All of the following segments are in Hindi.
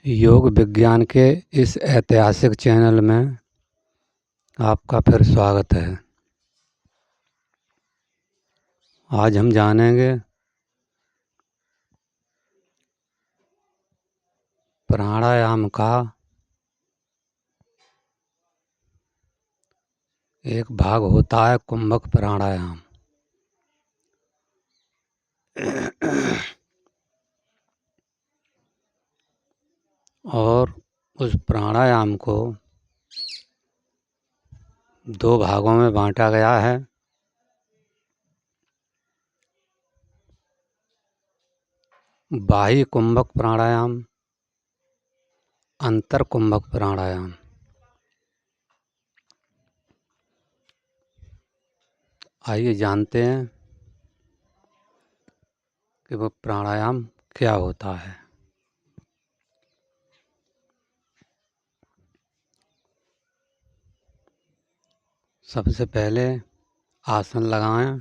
योग विज्ञान के इस ऐतिहासिक चैनल में आपका फिर स्वागत है। आज हम जानेंगे प्राणायाम का एक भाग होता है कुंभक प्राणायाम। और उस प्राणायाम को दो भागों में बांटा गया है। बाह्य कुंभक प्राणायाम, अंतर कुंभक प्राणायाम। आइए जानते हैं कि वो प्राणायाम क्या होता है। सबसे पहले आसन लगाएं।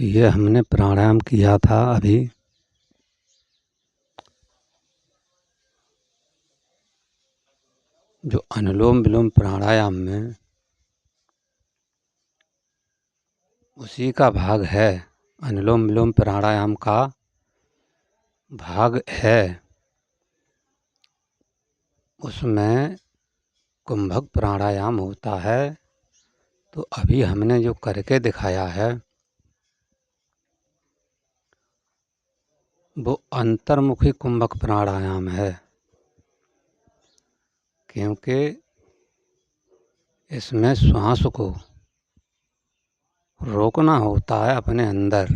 ये हमने प्राणायाम किया था अभी। जो अनुलोम विलोम प्राणायाम में उसी का भाग है, अनुलोम विलोम प्राणायाम का भाग है। उसमें कुंभक प्राणायाम होता है। तो अभी हमने जो करके दिखाया है वो अंतर्मुखी कुंभक प्राणायाम है, क्योंकि इसमें श्वास को रोकना होता है अपने अंदर,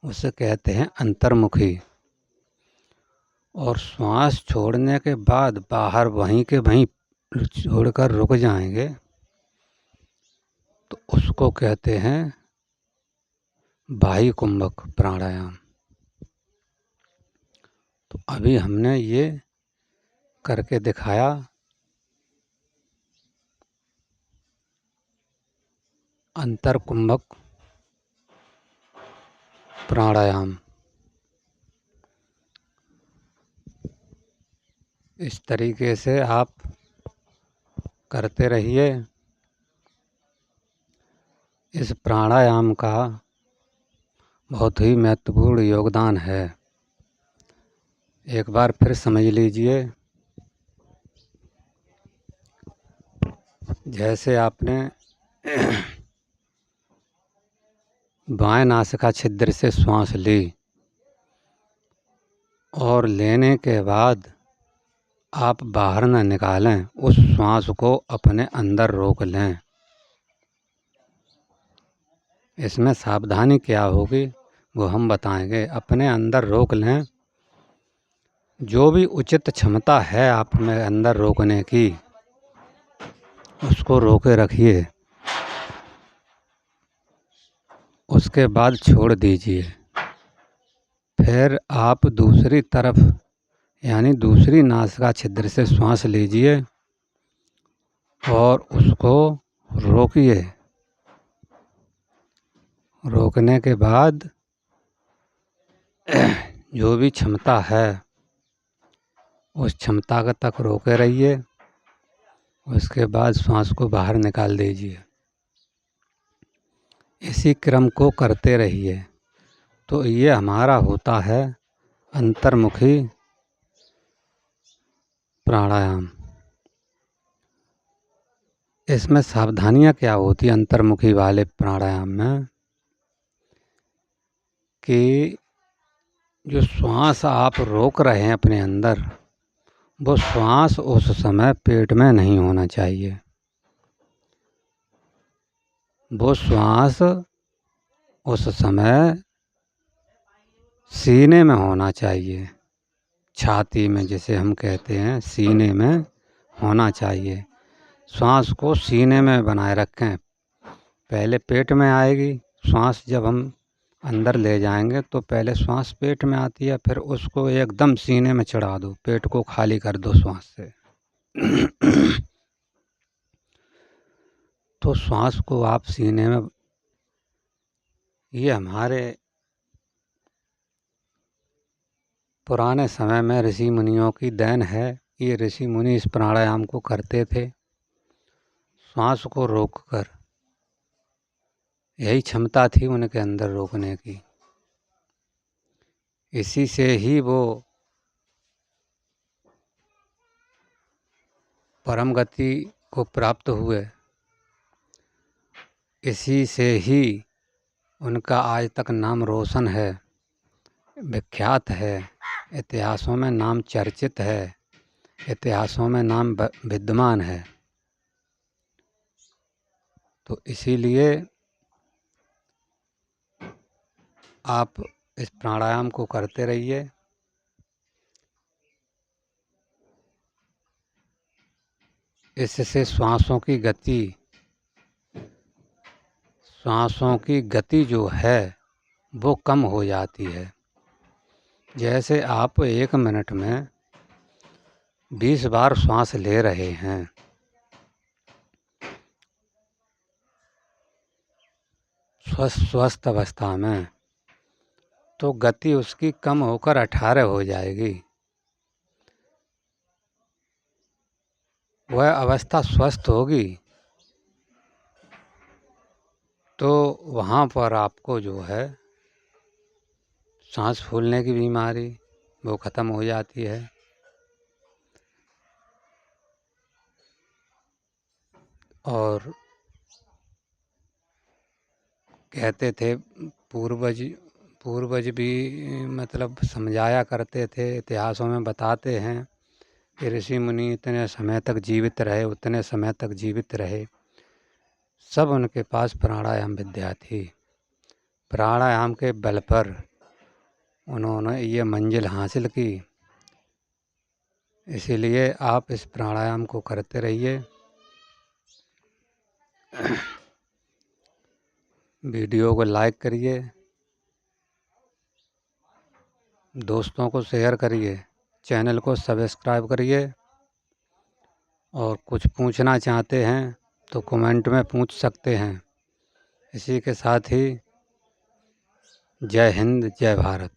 उसे कहते हैं अंतर्मुखी। और श्वास छोड़ने के बाद बाहर वहीं के वहीं छोड़कर रुक जाएंगे तो उसको कहते हैं बाह्य कुंभक प्राणायाम। तो अभी हमने ये करके दिखाया अंतर कुंभक प्राणायाम। इस तरीके से आप करते रहिए। इस प्राणायाम का बहुत ही महत्वपूर्ण योगदान है। एक बार फिर समझ लीजिए, जैसे आपने बाएं नासिका छिद्र से श्वास ली और लेने के बाद आप बाहर न निकालें, उस श्वास को अपने अंदर रोक लें। इसमें सावधानी क्या होगी वो हम बताएंगे। अपने अंदर रोक लें, जो भी उचित क्षमता है आप में अंदर रोकने की उसको रोके रखिए। उसके बाद छोड़ दीजिए। फिर आप दूसरी तरफ यानी दूसरी नासिका छिद्र से श्वास लीजिए और उसको रोकिए। रोकने के बाद जो भी क्षमता है उस क्षमता तक रोके रहिए। उसके बाद श्वास को बाहर निकाल दीजिए। इसी क्रम को करते रहिए। तो ये हमारा होता है अंतर्मुखी प्राणायाम। इसमें सावधानियां क्या होती है अंतर्मुखी वाले प्राणायाम में, कि जो श्वास आप रोक रहे हैं अपने अंदर, वो श्वास उस समय पेट में नहीं होना चाहिए। वो श्वास उस समय सीने में होना चाहिए, छाती में जिसे हम कहते हैं, सीने में होना चाहिए। श्वास को सीने में बनाए रखें। पहले पेट में आएगी श्वास, जब हम अंदर ले जाएंगे तो पहले श्वास पेट में आती है, फिर उसको एकदम सीने में चढ़ा दो, पेट को खाली कर दो श्वास से। तो श्वास को आप सीने में, ये हमारे पुराने समय में ऋषि मुनियों की देन है। ये ऋषि मुनि इस प्राणायाम को करते थे श्वास को रोककर। यही क्षमता थी उनके अंदर रोकने की। इसी से ही वो परम गति को प्राप्त हुए। इसी से ही उनका आज तक नाम रोशन है, विख्यात है, इतिहासों में नाम चर्चित है, इतिहासों में नाम विद्यमान है। तो इसीलिए आप इस प्राणायाम को करते रहिए। इससे सांसों की गति जो है वो कम हो जाती है। जैसे आप 1 मिनट में 20 बार श्वास ले रहे हैं, स्वस्थ अवस्था में, तो गति उसकी कम होकर 18 हो जाएगी। वह अवस्था स्वस्थ होगी तो वहाँ पर आपको जो है सांस फूलने की बीमारी वो ख़त्म हो जाती है। और कहते थे पूर्वज भी मतलब समझाया करते थे, इतिहासों में बताते हैं कि ऋषि मुनि इतने समय तक जीवित रहे, उतने समय तक जीवित रहे, सब उनके पास प्राणायाम विद्या थी। प्राणायाम के बल पर उन्होंने ये मंजिल हासिल की। इसीलिए आप इस प्राणायाम को करते रहिए। वीडियो को लाइक करिए, दोस्तों को शेयर करिए, चैनल को सब्सक्राइब करिए। और कुछ पूछना चाहते हैं तो कमेंट में पूछ सकते हैं। इसी के साथ ही जय हिंद, जय भारत।